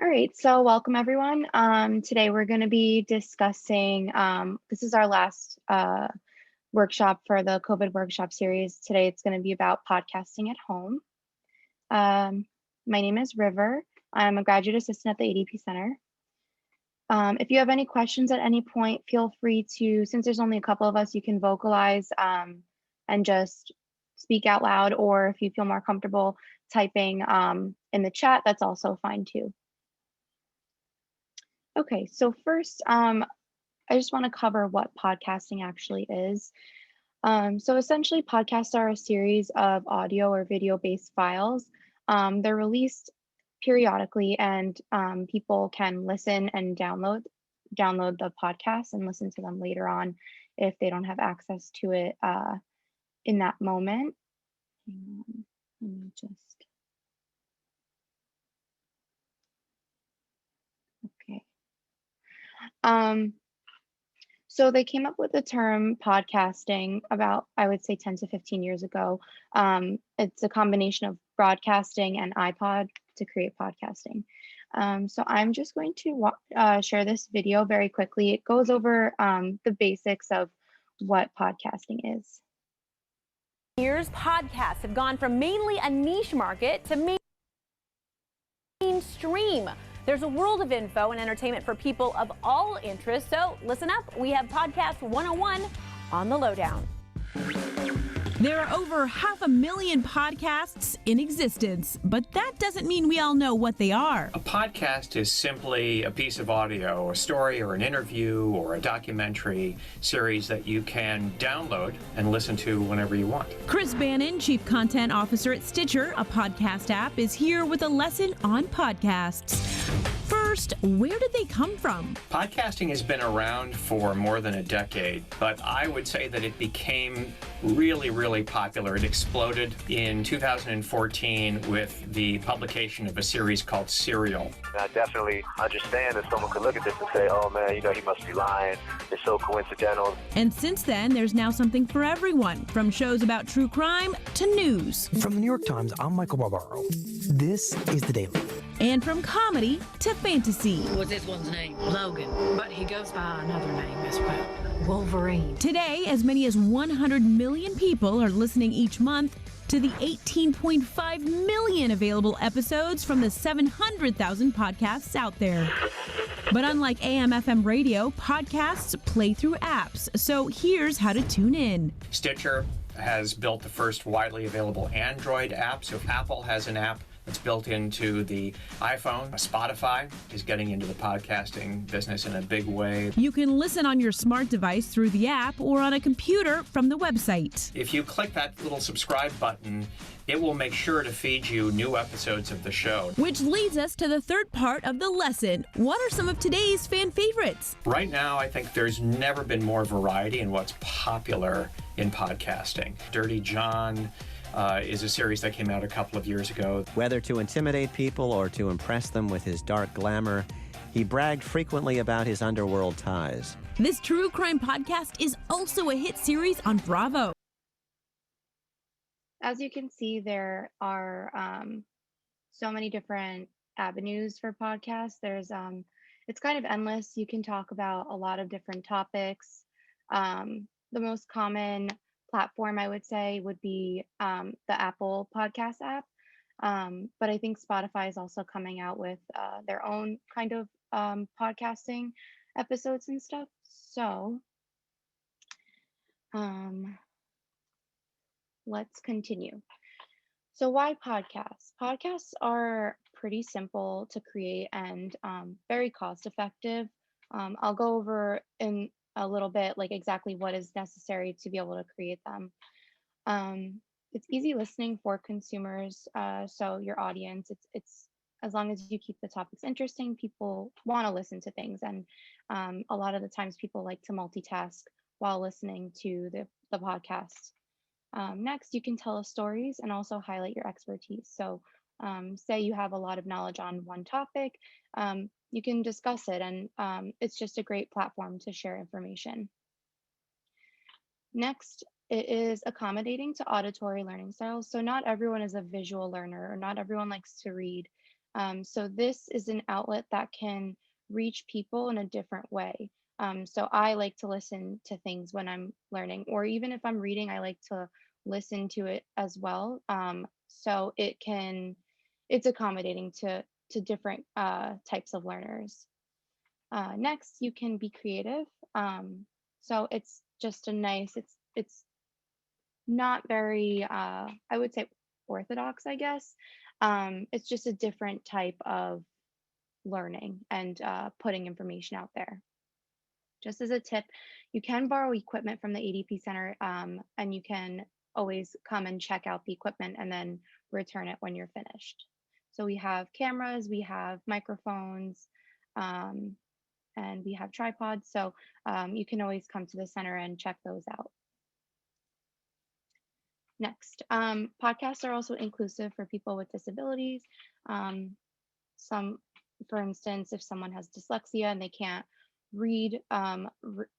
All right, so welcome everyone. Today we're going to be discussing, this is our last workshop for the COVID workshop series. Today it's going to be about podcasting at home. Um, my name is River. I'm a graduate assistant at the ADP Center. If you have any questions at any point, feel free to, since there's only a couple of us, you can vocalize and just speak out loud, or if you feel more comfortable typing in the chat, that's also fine too. Okay, so first, I just want to cover what podcasting actually is. So essentially, podcasts are a series of audio or video-based files. They're released periodically, and people can listen and download the podcast and listen to them later on if they don't have access to it in that moment. Hang on, let me just. Okay. So they came up with the term podcasting about, I would say, 10 to 15 years ago. It's a combination of broadcasting and iPod to create podcasting. So I'm just going to share this video very quickly. It goes over the basics of what podcasting is. Years, podcasts have gone from mainly a niche market to mainstream. There's a world of info and entertainment for people of all interests, so listen up. We have Podcast 101 on the lowdown. There are over 500,000 podcasts in existence, but that doesn't mean we all know what they are. A podcast is simply a piece of audio, a story or an interview or a documentary series that you can download and listen to whenever you want. Chris Bannon, Chief Content Officer at Stitcher, a podcast app, is here with a lesson on podcasts. First, where did they come from? Podcasting has been around for more than a decade, but I would say that it became really popular. It exploded in 2014 with the publication of a series called Serial. I definitely understand that someone could look at this and say, oh man, he must be lying. It's so coincidental. And since then, there's now something for everyone, from shows about true crime to news. From the New York Times, I'm Michael Barbaro. This is The Daily. And from comedy to fantasy. What's this one's name? Logan. But he goes by another name as well. Wolverine. Today, as many as 100 million people are listening each month to the 18.5 million available episodes from the 700,000 podcasts out there. But unlike AM/FM radio, podcasts play through apps. So here's how to tune in. Stitcher has built the first widely available Android app. So if Apple has an app that's built into the iPhone, Spotify is getting into the podcasting business in a big way. You can listen on your smart device through the app or on a computer from the website. If you click that little subscribe button, it will make sure to feed you new episodes of the show. Which leads us to the third part of the lesson. What are some of today's fan favorites? Right now, I think there's never been more variety in what's popular in podcasting. Dirty John is a series that came out a couple of years ago. Whether to intimidate people or to impress them with his dark glamour, he bragged frequently about his underworld ties. This true crime podcast is also a hit series on Bravo. As you can see, there are so many different avenues for podcasts. It's kind of endless. You can talk about a lot of different topics. The most common platform, I would say, would be the Apple Podcast app. But I think Spotify is also coming out with their own kind of podcasting episodes and stuff. So let's continue. So why podcasts? Podcasts are pretty simple to create and very cost effective. I'll go over in a little bit like exactly what is necessary to be able to create them. It's easy listening for consumers, so your audience, it's as long as you keep the topics interesting, people want to listen to things, and a lot of the times people like to multitask while listening to the podcast. Next, you can tell us stories and also highlight your expertise. So say you have a lot of knowledge on one topic, you can discuss it, and it's just a great platform to share information. Next, it is accommodating to auditory learning styles. So not everyone is a visual learner, or not everyone likes to read. So this is an outlet that can reach people in a different way. So I like to listen to things when I'm learning, or even if I'm reading, I like to listen to it as well. So it's accommodating to different types of learners. Next, you can be creative. So it's just a nice, it's not very, I would say, orthodox, I guess. It's just a different type of learning and putting information out there. Just as a tip, you can borrow equipment from the ADP Center, and you can always come and check out the equipment and then return it when you're finished. So we have cameras, we have microphones, um, and we have tripods. So you can always come to the center and check those out. Next, podcasts are also inclusive for people with disabilities. Um, some, for instance, if someone has dyslexia and they can't read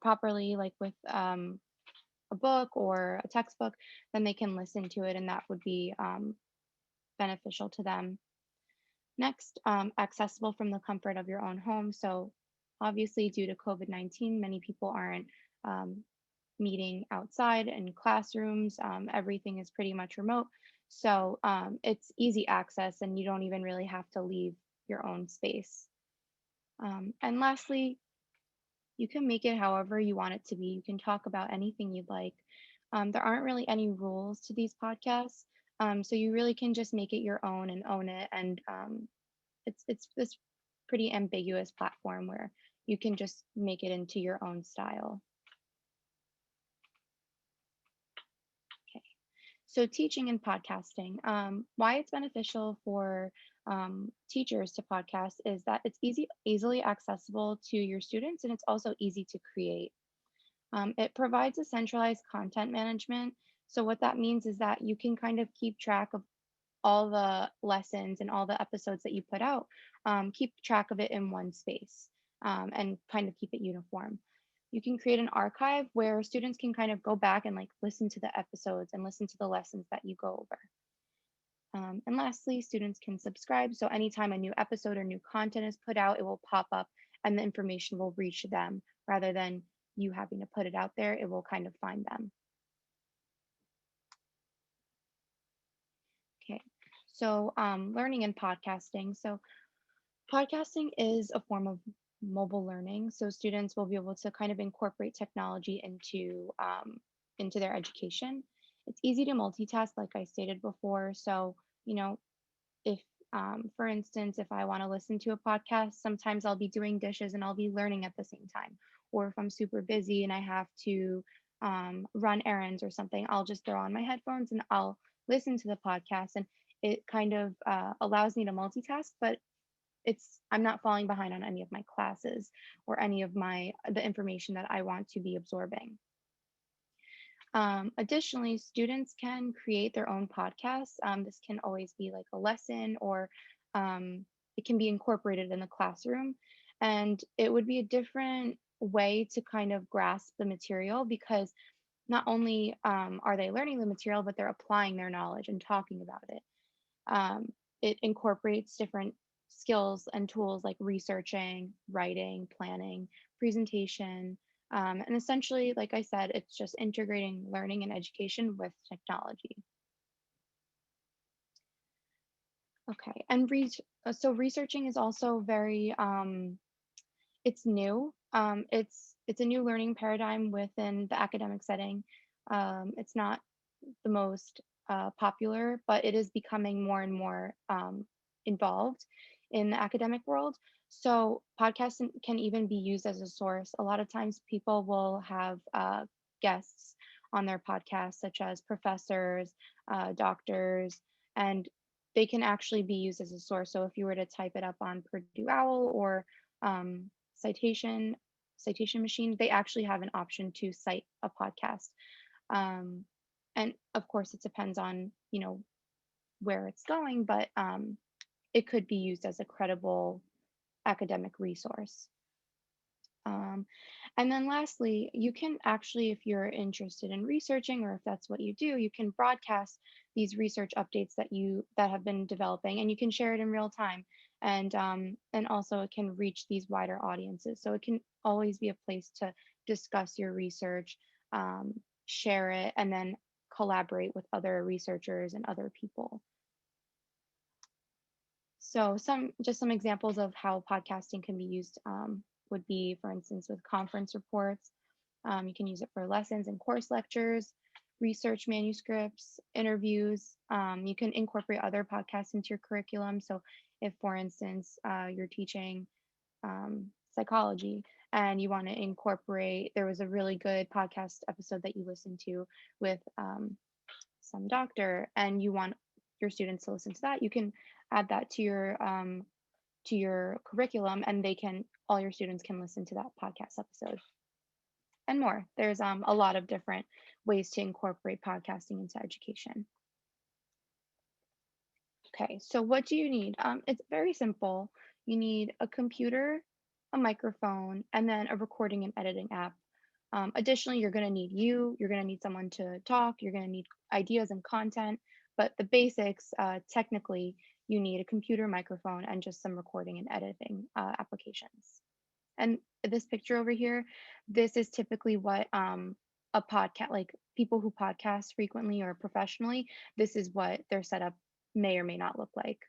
properly, like with a book or a textbook, then they can listen to it and that would be beneficial to them. Next, accessible from the comfort of your own home. So obviously, due to COVID-19, many people aren't um, meeting outside in classrooms. Everything is pretty much remote. So it's easy access and you don't even really have to leave your own space. And lastly, you can make it however you want it to be. You can talk about anything you'd like. There aren't really any rules to these podcasts. So you really can just make it your own and own it. And it's this pretty ambiguous platform where you can just make it into your own style. So teaching and podcasting, why it's beneficial for teachers to podcast is that it's easily accessible to your students, and it's also easy to create. It provides a centralized content management. So what that means is that you can kind of keep track of all the lessons and all the episodes that you put out, keep track of it in one space, and kind of keep it uniform. You can create an archive where students can kind of go back and like listen to the episodes and listen to the lessons that you go over. And lastly, students can subscribe. So anytime a new episode or new content is put out, it will pop up and the information will reach them rather than you having to put it out there. It will kind of find them. Okay, so learning and podcasting. So podcasting is a form of mobile learning. So students will be able to kind of incorporate technology into their education. It's easy to multitask, like I stated before. So, you know, if, for instance, if I want to listen to a podcast, sometimes I'll be doing dishes and I'll be learning at the same time. Or if I'm super busy and I have to run errands or something, I'll just throw on my headphones and I'll listen to the podcast. And it kind of allows me to multitask, but I'm not falling behind on any of my classes or any of the information that I want to be absorbing. Additionally, students can create their own podcasts. This can always be like a lesson or it can be incorporated in the classroom. And it would be a different way to kind of grasp the material because not only are they learning the material, but they're applying their knowledge and talking about it. It incorporates different skills and tools like researching, writing, planning, presentation, and essentially, like I said, it's just integrating learning and education with technology. Okay, and so researching is also very, it's new. It's a new learning paradigm within the academic setting. It's not the most popular, but it is becoming more and more involved in the academic world. So podcasts can even be used as a source. A lot of times people will have guests on their podcasts, such as professors, doctors, and they can actually be used as a source. So if you were to type it up on Purdue OWL or um, citation machine, they actually have an option to cite a podcast. Um, and of course, it depends on where it's going, but it could be used as a credible academic resource. And then lastly, you can actually, if you're interested in researching or if that's what you do, you can broadcast these research updates that have been developing, and you can share it in real time. And also it can reach these wider audiences. So it can always be a place to discuss your research, um, share it, and then collaborate with other researchers and other people. So some examples of how podcasting can be used would be, for instance, with conference reports. You can use it for lessons and course lectures, research manuscripts, interviews. You can incorporate other podcasts into your curriculum. So if, for instance, you're teaching psychology and you want to incorporate, there was a really good podcast episode that you listened to with some doctor, and you want your students to listen to that, you can add that to your curriculum, and all your students can listen to that podcast episode and more. There's a lot of different ways to incorporate podcasting into education. Okay, so what do you need? It's very simple. You need a computer, a microphone, and then a recording and editing app. Additionally, you're going to need you're going to need someone to talk, you're going to need ideas and content, but the basics, technically, you need a computer, microphone, and just some recording and editing applications. And this picture over here, this is typically what a podcast, like people who podcast frequently or professionally, this is what their setup may or may not look like.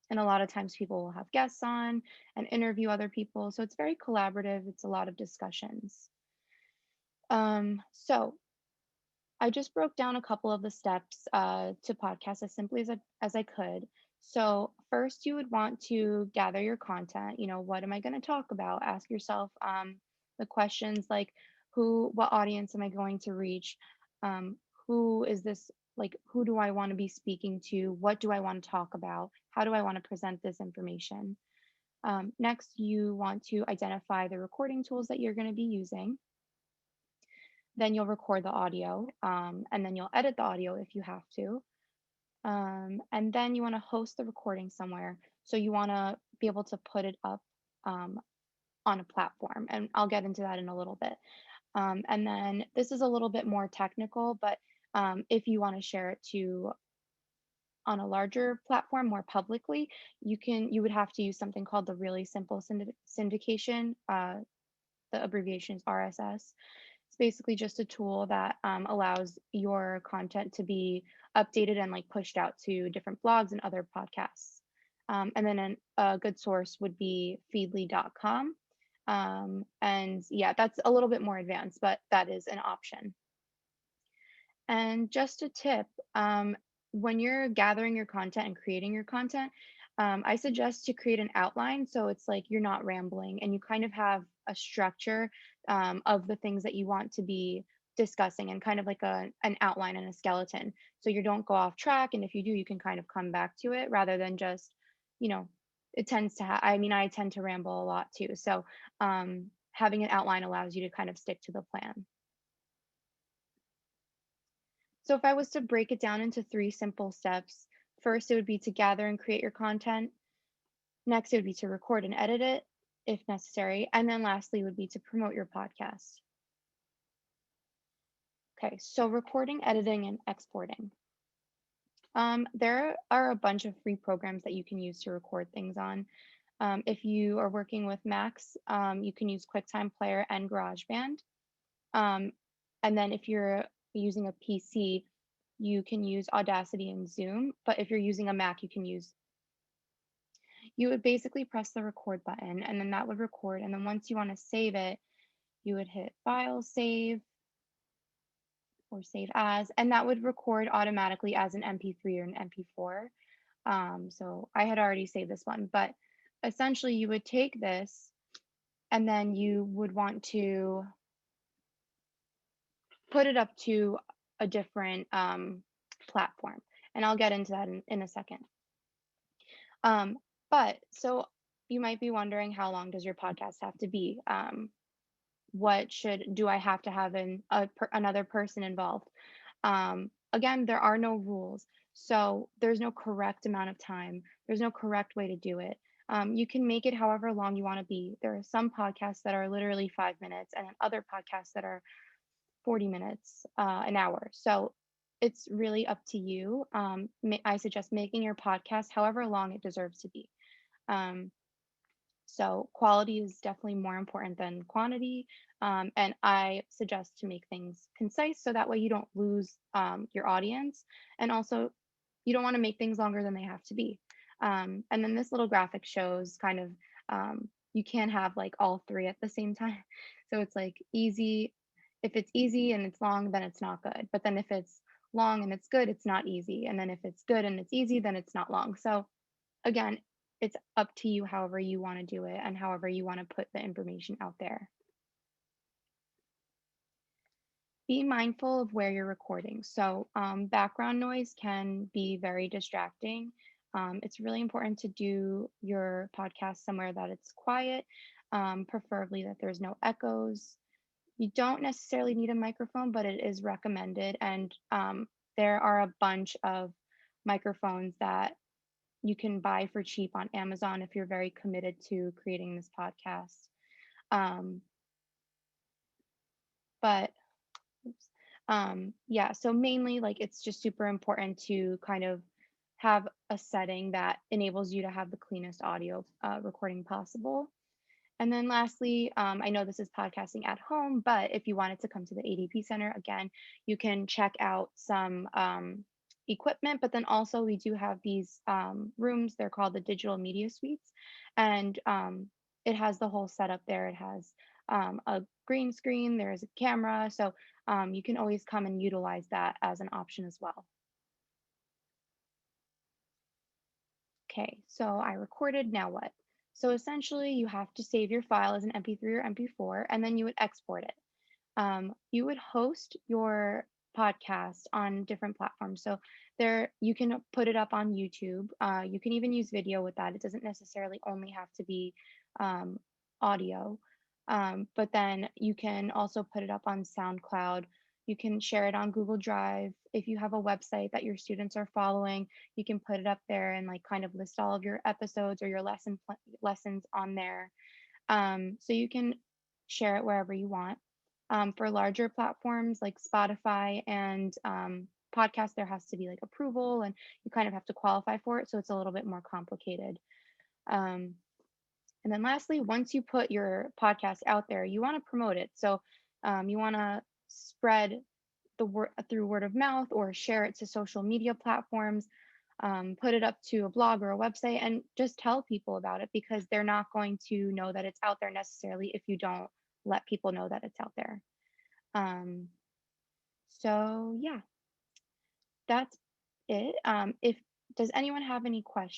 And a lot of times people will have guests on and interview other people. So it's very collaborative. It's a lot of discussions. So I just broke down a couple of the steps to podcast as simply as I could. So first, you would want to gather your content. You know, what am I going to talk about? Ask yourself the questions like, what audience am I going to reach? Who is this? Like, who do I want to be speaking to? What do I want to talk about? How do I want to present this information? Next, you want to identify the recording tools that you're going to be using. Then you'll record the audio, and then you'll edit the audio if you have to. And then you want to host the recording somewhere. So you want to be able to put it up on a platform. And I'll get into that in a little bit. And then this is a little bit more technical, but if you want to share it on a larger platform more publicly, you would have to use something called the Really Simple Syndication. The abbreviation is RSS. It's basically just a tool that allows your content to be updated and like pushed out to different blogs and other podcasts. And then a good source would be feedly.com. And yeah, that's a little bit more advanced, but that is an option. And just a tip, when you're gathering your content and creating your content, I suggest to create an outline so it's like you're not rambling and you kind of have a structure of the things that you want to be discussing, and kind of like an outline and a skeleton. So you don't go off track. And if you do, you can kind of come back to it rather than just, you know, it tends to I tend to ramble a lot too. So having an outline allows you to kind of stick to the plan. So if I was to break it down into 3 simple steps, first it would be to gather and create your content. Next, it would be to record and edit it if necessary. And then lastly would be to promote your podcast. Okay, so recording, editing, and exporting. There are a bunch of free programs that you can use to record things on. If you are working with Macs, you can use QuickTime Player and GarageBand. And then if you're using a PC, you can use Audacity and Zoom. But if you're using a Mac, you would basically press the record button, and then that would record. And then once you want to save it, you would hit File, Save, or Save As, and that would record automatically as an MP3 or an MP4. So I had already saved this one, but essentially you would take this and then you would want to put it up to a different platform. And I'll get into that in a second. But so you might be wondering, how long does your podcast have to be? Do I have to have another person involved? Again, there are no rules. So there's no correct amount of time. There's no correct way to do it. You can make it however long you want to be. There are some podcasts that are literally 5 minutes, and then other podcasts that are 40 minutes, an hour. So it's really up to you. I suggest making your podcast however long it deserves to be. Um, so quality is definitely more important than quantity. And I suggest to make things concise so that way you don't lose your audience. And also, you don't want to make things longer than they have to be. And then this little graphic shows kind of you can't have like all three at the same time. So it's like easy. If it's easy and it's long, then it's not good. But then if it's long and it's good, it's not easy. And then if it's good and it's easy, then it's not long. So again, it's up to you however you want to do it and however you want to put the information out there. Be mindful of where you're recording. So, background noise can be very distracting. It's really important to do your podcast somewhere that it's quiet, preferably that there's no echoes. You don't necessarily need a microphone, but it is recommended. And there are a bunch of microphones that you can buy for cheap on Amazon if you're very committed to creating this podcast. Um, but oops, yeah, so mainly like it's just super important to kind of have a setting that enables you to have the cleanest audio recording possible. And then lastly, I know this is podcasting at home, but if you wanted to come to the ADP Center, again, you can check out some equipment, but then also we do have these rooms. They're called the Digital Media Suites. And it has the whole setup there. It has a green screen, there's a camera. So you can always come and utilize that as an option as well. Okay, so I recorded, now what? So essentially you have to save your file as an MP3 or MP4, and then you would export it. You would host your podcast on different platforms. So there you can put it up on YouTube. You can even use video with that. It doesn't necessarily only have to be audio. But then you can also put it up on SoundCloud. You can share it on Google Drive. If you have a website that your students are following, you can put it up there and like kind of list all of your episodes or your lessons on there. So you can share it wherever you want. For larger platforms like Spotify and podcasts, there has to be like approval and you kind of have to qualify for it. So it's a little bit more complicated. And then lastly, once you put your podcast out there, you want to promote it. So you want to spread the word through word of mouth or share it to social media platforms, put it up to a blog or a website and just tell people about it because they're not going to know that it's out there necessarily if you don't let people know that it's out there. So yeah, that's it. If does anyone have any questions?